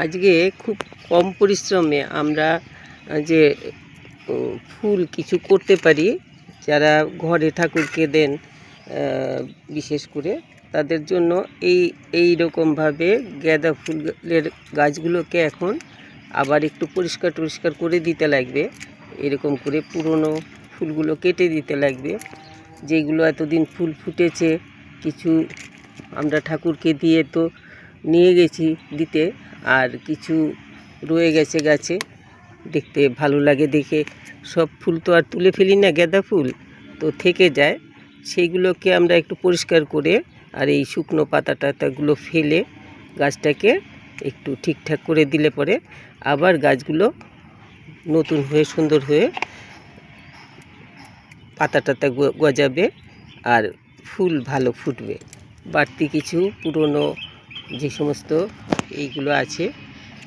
আজকে খুব কম পরিশ্রমে আমরা যে ফুল কিছু করতে পারি, যারা ঘরে ঠাকুরকে দেন বিশেষ করে তাদের জন্য এই রকমভাবে গাঁদা ফুলের গাছগুলোকে এখন আবার একটু পরিষ্কার করে দিতে লাগবে। এরকম করে পুরনো ফুলগুলো কেটে দিতে লাগবে। যেগুলো এতদিন ফুল ফুটেছে, কিছু আমরা ঠাকুরকে দিয়ে তো নিয়ে গেছি দিতে, আর কিছু রয়ে গেছে গাছে, দেখতে ভালো লাগে দেখে। সব ফুল তো আর তুলে ফেলি না, গাঁদা ফুল তো থেকে যায়, সেইগুলোকে আমরা একটু পরিষ্কার করে আর এই শুকনো পাতাটাগুলো ফেলে গাছটাকে একটু ঠিকঠাক করে দিলে পরে আবার গাছগুলো নতুন হয়ে সুন্দর হয়ে পাতা গজাবে আর ফুল ভালো ফুটবে। বাড়তি কিছু পুরনো যে সমস্ত এইগুলো আছে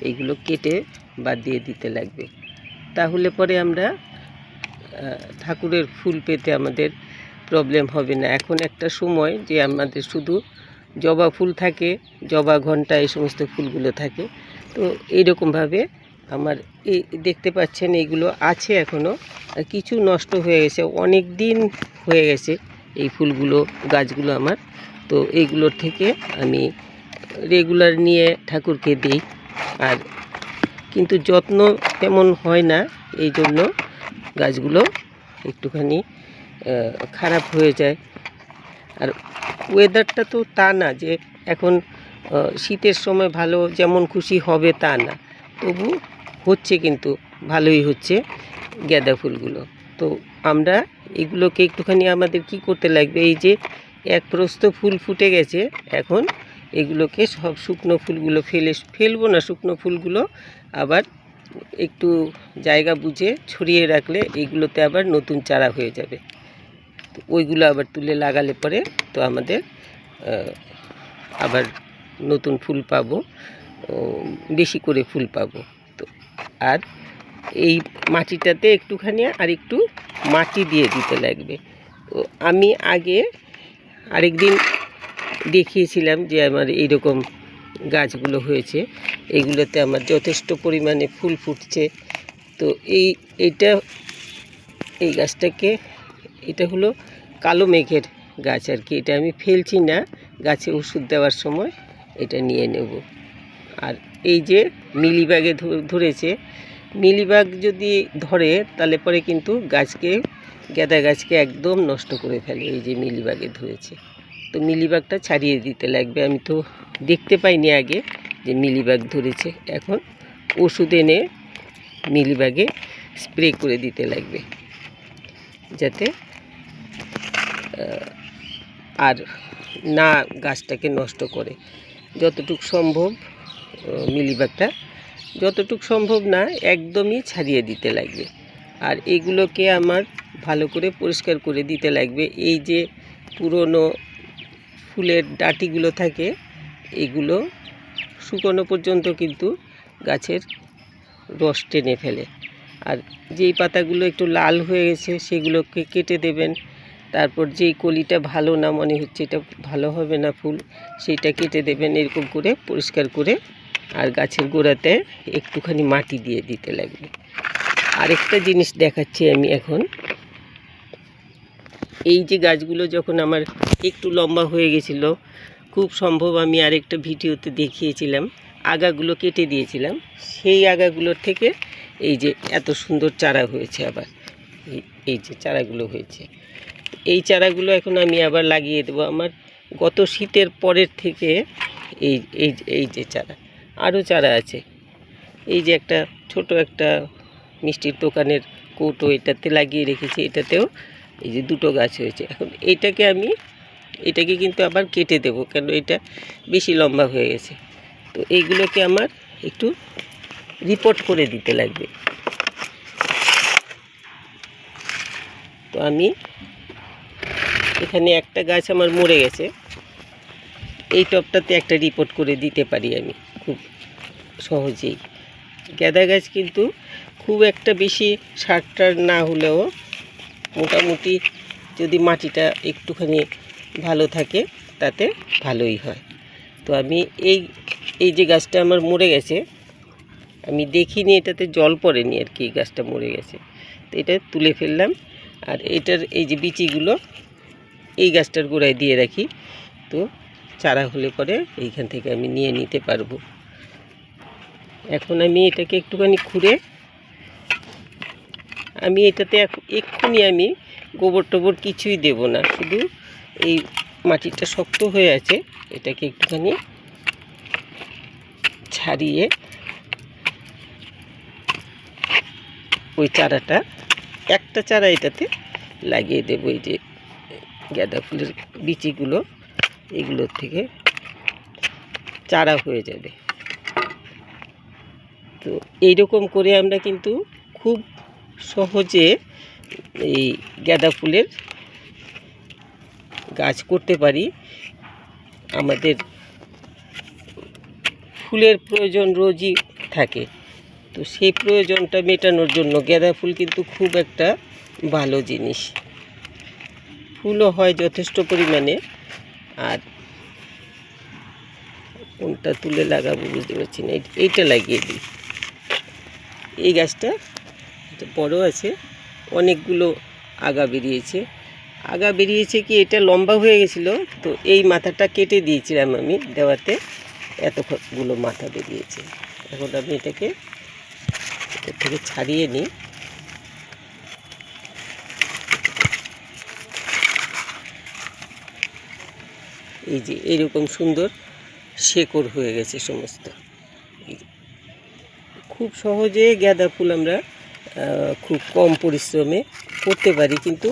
এইগুলো কেটে বাদ দিয়ে দিতে লাগবে। তাহলে পরে আমরা ঠাকুরের ফুল পেতে আমাদের প্রবলেম হবে না। এখন একটা সময় যে আমাদের শুধু জবা ফুল থাকে, জবা ঘণ্টা, এই সমস্ত ফুলগুলো থাকে। তো এইরকমভাবে আমার এই দেখতে পাচ্ছেন এইগুলো আছে এখনও, কিছু নষ্ট হয়ে গেছে, অনেক দিন হয়ে গেছে এই ফুলগুলো, গাছগুলো আমার। তো এইগুলোর থেকে আমি রেগুলার নিয়ে ঠাকুরকে দিই, আর কিন্তু যত্ন তেমন হয় না, এই জন্য গাছগুলো একটুখানি খারাপ হয়ে যায়। আর ওয়েদারটা তো তা না যে এখন শীতের সময় ভালো যেমন খুশি হবে তা না, তবু হচ্ছে, কিন্তু ভালোই হচ্ছে গাঁদা ফুলগুলো। তো আমরা এগুলোকে একটুখানি আমাদের কি করতে লাগবে, এই যে এক প্রস্থ ফুল ফুটে গেছে, এখন এগুলোকে সব শুকনো ফুলগুলো ফেলবো না, শুকনো ফুলগুলো আবার একটু জায়গা বুঝে ছড়িয়ে রাখলে এইগুলোতে আবার নতুন চারা হয়ে যাবে। তো ওইগুলো আবার তুলে লাগালে পরে তো আমাদের আবার নতুন ফুল পাবো, বেশি করে ফুল পাবো। তো আর এই মাটিটাতে একটুখানি আর একটু মাটি দিয়ে দিতে লাগবে। তো আমি আগে আরেকদিন দেখিয়েছিলাম যে আমার এইরকম গাছগুলো হয়েছে, এইগুলোতে আমার যথেষ্ট পরিমাণে ফুল ফুটছে। তো এই গাছটাকে, এটা হলো কালো মেঘের গাছ আর কি, এটা আমি ফেলছি না, গাছে ওষুধ দেওয়ার সময় এটা নিয়ে নেব। আর এই যে মিলিবাগে ধরেছে, মিলিবাগ যদি ধরে তাহলে পরে কিন্তু গাঁদা গাছকে একদম নষ্ট করে ফেলে। এই যে মিলিবাগে ধরেছে, তো মিলিবাগটা ছাড়িয়ে দিতে লাগবে। আমি তো দেখতে পাইনি আগে যে মিলিবাগ ধরেছে, এখন ওষুধ এনে মিলিবাগে স্প্রে করে দিতে লাগবে, যাতে আর না গাছটাকে নষ্ট করে। যতটুক সম্ভব মিলিবাগটা যতটুক সম্ভব না একদমই ছাড়িয়ে দিতে লাগবে। আর এগুলোকে আমার ভালো করে পরিষ্কার করে দিতে লাগবে। এই যে পুরনো ফুলের ডাঁটিগুলো থাকে, এগুলো শুকনো পর্যন্ত কিন্তু গাছের রস টেনে ফেলে। আর যেই পাতাগুলো একটু লাল হয়ে গেছে সেগুলোকে কেটে দেবেন। তারপর যেই কলিটা ভালো না মনে হচ্ছে এটা ভালো হবে না ফুল, সেইটা কেটে দেবেন। এরকম করে পরিষ্কার করে আর গাছের গোড়াতে একটুখানি মাটি দিয়ে দিতে লাগবে। আরেকটা জিনিস দেখাচ্ছি আমি এখন। এই যে গাছগুলো যখন আমার একটু লম্বা হয়ে গেছিল, খুব সম্ভব আমি আরেকটা ভিডিওতে দেখিয়েছিলাম, আগাগুলো কেটে দিয়েছিলাম, সেই আগাগুলোর থেকে এই যে এত সুন্দর চারা হয়েছে। আবার এই যে চারাগুলো হয়েছে, এই চারাগুলো এখন আমি আবার লাগিয়ে দেবো। আমার গত শীতের পরের থেকে এই যে চারা, আরও চারা আছে। এই যে একটা ছোট একটা মিষ্টির দোকানের কৌটো, এটাতে লাগিয়ে রেখেছি, এটাতেও এই যে দুটো গাছ হয়েছে। এখন এটাকে কিন্তু আবার কেটে দেবো, কেন এটা বেশি লম্বা হয়ে গেছে। তো এইগুলোকে আমার একটু রিপোর্ট করে দিতে লাগবে। তো আমি এখানে একটা গাছ আমার মরে গেছে, এই টবটাতে একটা রিপোর্ট করে দিতে পারি আমি খুব সহজেই। গাঁদা গাছ কিন্তু খুব একটা বেশি সার না হলেও মোটামুটি যদি মাটিটা একটুখানি ভালো থাকে তাতে ভালোই হয়। তো আমি এই এই যে গাছটা আমার মরে গেছে, আমি দেখিনি, এটাতে জল পড়েনি আর কি, গাছটা মরে গেছে। তো এটা তুলে ফেললাম। আর এটার এই যে বিচিগুলো এই গাছটার গোড়ায় দিয়ে রাখি, তো চারা হলে পরে এইখান থেকে আমি নিয়ে নিতে পারবো। এখন আমি এটাকে একটুখানি খুঁড়ে, আমি এটাতে এক্ষুনি আমি গোবর টোবর কিছুই দেব না, শুধু এই মাটিটা শক্ত হয়ে আছে, এটাকে একটুখানি ছাড়িয়ে ওই চারাটা, একটা চারা এটাতে লাগিয়ে দেবো। এই যে গাঁদা ফুলের বিচিগুলো, এগুলোর থেকে চারা হয়ে যাবে। তো এইরকম করে আমরা কিন্তু খুব সহজে এই গাঁদা ফুলের গাছ করতে পারি। আমাদের ফুলের প্রয়োজন রোজই থাকে, তো সেই প্রয়োজনটা মেটানোর জন্য গাঁদা ফুল কিন্তু খুব একটা ভালো জিনিস। ফুলও হয় যথেষ্ট পরিমাণে। আর কোনটা তুলে লাগাবো বুঝতে পারছি না, এইটা লাগিয়ে দিই। এই গাছটা বড় আছে, অনেকগুলো আগা বেরিয়েছে কি এটা লম্বা হয়ে গেছিলো, তো এই মাথাটা কেটে দিয়েছিলাম আমি দেওয়াতে, এতগুলো মাথা বেরিয়েছে। এখন আমি এটাকে এটার থেকে ছাড়িয়ে নিই। এই যে এইরকম সুন্দর শেকড় হয়ে গেছে সমস্ত। খুব সহজে গাঁদা ফুল আমরা খুব কম পরিশ্রমে করতে পারি, কিন্তু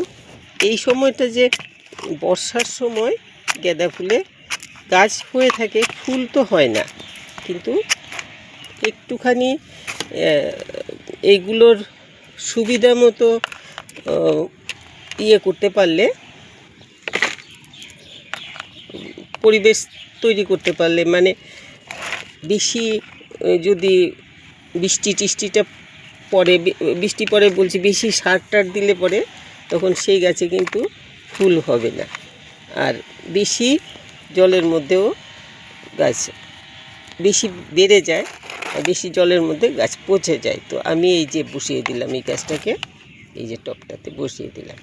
এই সময়টা যে বর্ষার সময় গাঁদা ফুলে গাছ হয়ে থাকে, ফুল তো হয় না, কিন্তু একটুখানি এইগুলোর সুবিধা মতো ইয়ে করতে পারলে, পরিবেশ তৈরি করতে পারলে, মানে বেশি যদি বৃষ্টিটা পরে, বৃষ্টি পরে বলছি, বেশি সার টার দিলে পরে তখন সেই গাছে কিন্তু ফুল হবে না। আর বেশি জলের মধ্যেও গাছ বেশি বেড়ে যায়, আর বেশি জলের মধ্যে গাছ পচে যায়। তো আমি এই যে বসিয়ে দিলাম এই গাছটাকে, এই যে টবটাতে বসিয়ে দিলাম।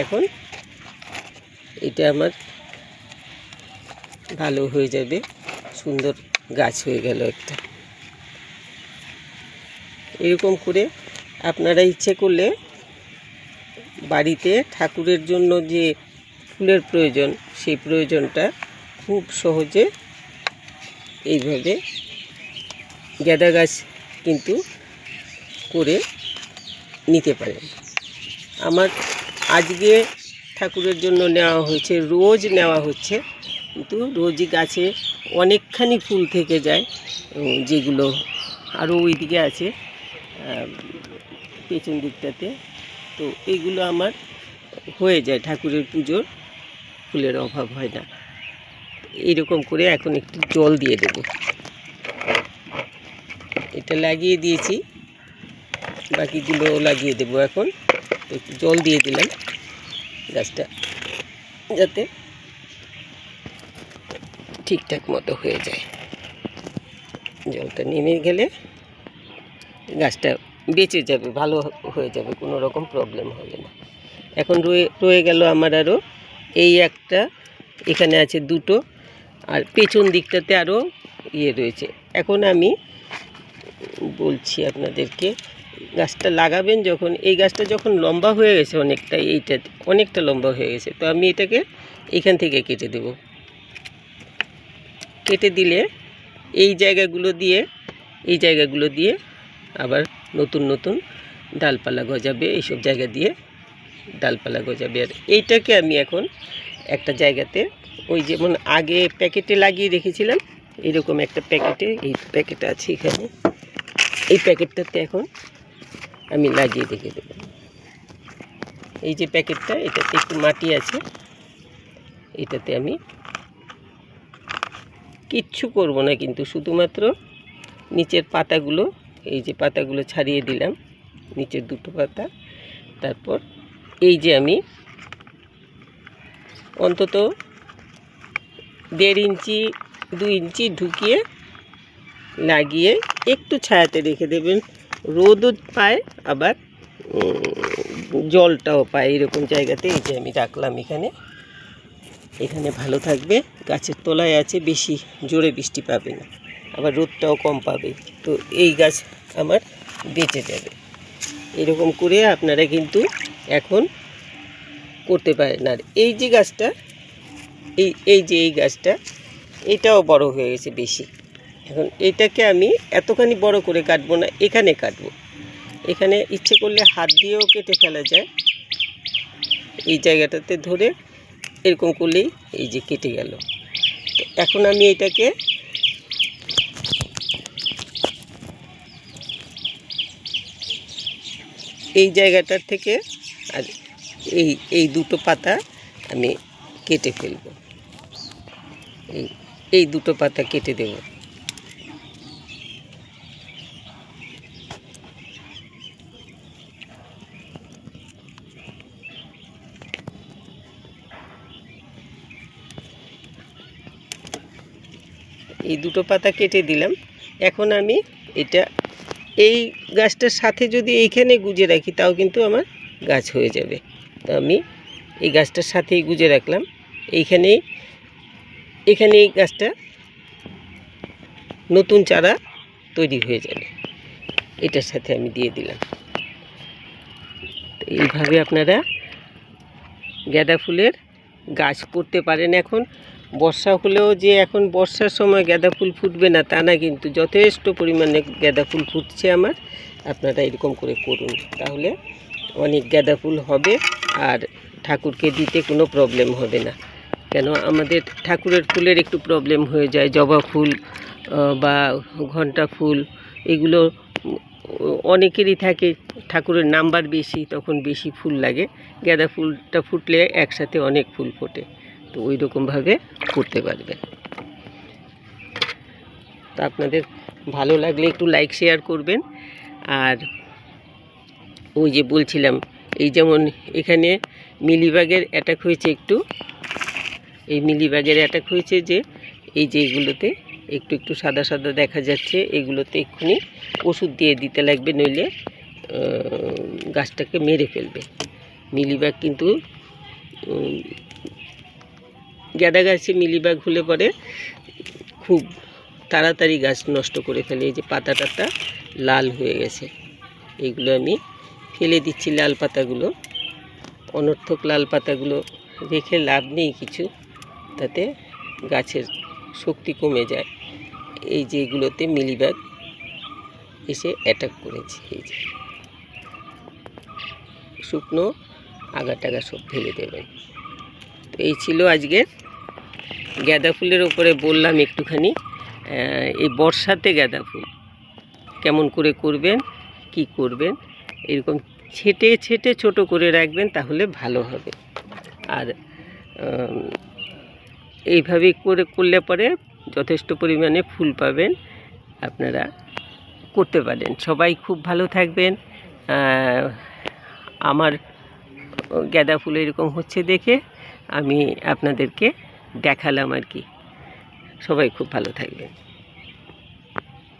এখন এটা আমার ভালো হয়ে যাবে, সুন্দর গাছ হয়ে গেল একটা। এরকম করে আপনারা ইচ্ছে করলে বাড়িতে ঠাকুরের জন্য যে ফুলের প্রয়োজন, সেই প্রয়োজনটা খুব সহজে এইভাবে গাঁদা গাছ কিন্তু করে নিতে পারেন। আমার আজকে ঠাকুরের জন্য নেওয়া হয়েছে, রোজ নেওয়া হচ্ছে, কিন্তু রোজই গাছে অনেকখানি ফুল থেকে যায়, যেগুলো আরও ওইদিকে আছে পেছন দিকটাতে। তো এগুলো আমার হয়ে যায়, ঠাকুরের পুজোর ফুলের অভাব হয় না। এইরকম করে এখন একটু জল দিয়ে দেব। এটা লাগিয়ে দিয়েছি, বাকিগুলো লাগিয়ে দেব এখন। একটু জল দিয়ে দিলাম গাছটা যাতে ঠিকঠাক মতো হয়ে যায়। জলটা নেমে গেলে গাছটা বেঁচে যাবে, ভালো হয়ে যাবে, কোনো রকম প্রবলেম হবে না। এখন রয়ে গেল আমার আরও এই একটা, এখানে আছে দুটো, আর পেছন দিকটাতে আরও ইয়ে রয়েছে। এখন আমি বলছি আপনাদেরকে, গাছটা লাগাবেন যখন, এই গাছটা যখন লম্বা হয়ে গেছে অনেকটা, এইটা অনেকটা লম্বা হয়ে গেছে, তো আমি এটাকে এইখান থেকে কেটে দেব। কেটে দিলে এই জায়গাগুলো দিয়ে আবার নতুন নতুন ডালপালা গজাবে, এইসব জায়গা দিয়ে ডালপালা গজাবে। আর এইটাকে আমি এখন একটা জায়গাতে, ওই যেমন আগে প্যাকেটে লাগিয়ে রেখেছিলাম, এরকম একটা প্যাকেটে, এই প্যাকেট আছে এখানে, এই প্যাকেটটাতে এখন আমি লাগিয়ে রেখে দেব। এই যে প্যাকেটটা, এটাতে একটু মাটি আছে, এটাতে আমি কিচ্ছু করব না, কিন্তু শুধুমাত্র নিচের পাতাগুলো, এই যে পাতাগুলো ছাড়িয়ে দিলাম, নিচের দুটো পাতা। তারপর এই যে আমি অন্তত 1.5 ইঞ্চি 2 ইঞ্চি ঢুকিয়ে লাগিয়ে একটু ছায়াতে রেখে দেবেন। রোদও পায় আবার জলটাও পায়, এরকম জায়গাতে এই যে আমি রাখলাম এখানে। এখানে ভালো থাকবে, গাছের তলায় আছে, বেশি জোরে বৃষ্টি পাবে না, আবার রোদটাও কম পাবে। তো এই গাছ আমার বেঁচে যাবে। এরকম করে আপনারা কিন্তু এখন করতে পারেন। আর এই যে গাছটা, এই গাছটা, এটাও বড় হয়ে গেছে বেশি। এখন এইটাকে আমি এতখানি বড় করে কাটবো না, এখানে কাটবো। এখানে ইচ্ছে করলে হাত দিয়েও কেটে ফেলা যায়। এই জায়গাটাতে ধরে এরকম করলেই এই যে কেটে গেল। তো এখন আমি এটাকে এই জায়গাটার থেকে আর এই দুটো পাতা আমি কেটে ফেলব। এই দুটো পাতা কেটে দেব। এই দুটো পাতা কেটে দিলাম। এখন আমি এটা এই গাছটার সাথে যদি এইখানে গুজে রাখি তাও কিন্তু আমার গাছ হয়ে যাবে। তো আমি এই গাছটার সাথেই গুজে রাখলাম। এখানে এই গাছটা নতুন চারা তৈরি হয়ে যাবে, এটার সাথে আমি দিয়ে দিলাম। তো এইভাবে আপনারা গাঁদা ফুলের গাছ করতে পারেন। এখন বর্ষা হলেও যে এখন বর্ষার সময় গাঁদা ফুল ফুটবে না তা না, কিন্তু যথেষ্ট পরিমাণে গাঁদা ফুল ফুটছে আমার। আপনারা এরকম করে করুন, তাহলে অনেক গাঁদা ফুল হবে আর ঠাকুরকে দিতে কোনো প্রবলেম হবে না। কেন আমাদের ঠাকুরের ফুলের একটু প্রবলেম হয়ে যায়, জবা ফুল বা ঘণ্টা ফুল, এগুলো অনেকেরই থাকে, ঠাকুরের নাম্বার বেশি, তখন বেশি ফুল লাগে। গাঁদা ফুলটা ফুটলে একসাথে অনেক ফুল ফোটে, তো ওই রকমভাবে করতে পারবেন। তো আপনাদের ভালো লাগলে একটু লাইক শেয়ার করবেন। আর ওই যে বলছিলাম, এই যেমন এখানে মিলিবাগের অ্যাটাক হয়েছে একটু, এই মিলিবাগের অ্যাটাক হয়েছে যে এই যে এগুলোতে একটু একটু সাদা সাদা দেখা যাচ্ছে, এগুলোতে এক্ষুনি ওষুধ দিয়ে দিতে লাগবে, নইলে গাছটাকে মেরে ফেলবে। মিলিবাগ কিন্তু গাঁদা গাছে মিলিবাগ হলে পরে খুব তাড়াতাড়ি গাছ নষ্ট করে ফেলে। এই যে পাতা টাতা লাল হয়ে গেছে, এইগুলো আমি ফেলে দিচ্ছি। লাল পাতাগুলো, অনর্থক লাল পাতাগুলো রেখে লাভ নেই কিছু, তাতে গাছের শক্তি কমে যায়। এই যে এগুলোতে মিলিবাগ এসে অ্যাটাক করেছে, এই যে শুকনো আগা টাগা সব ফেলে দেবেন। তো এই ছিল আজকের গাঁদা ফুলের ওপরে বললাম একটুখানি। এই বর্ষাতে গাঁদা ফুল কেমন করে করবেন, কি করবেন, এরকম ছেটে ছেটে ছোট করে রাখবেন, তাহলে ভালো হবে। আর এইভাবে করলে পরে যথেষ্ট পরিমাণে ফুল পাবেন, আপনারা করতে পারেন। সবাই খুব ভালো থাকবেন। আমার গাঁদা ফুল এরকম হচ্ছে দেখে আমি আপনাদেরকে দেখালাম আর কি। সবাই খুব ভালো থাকবেন।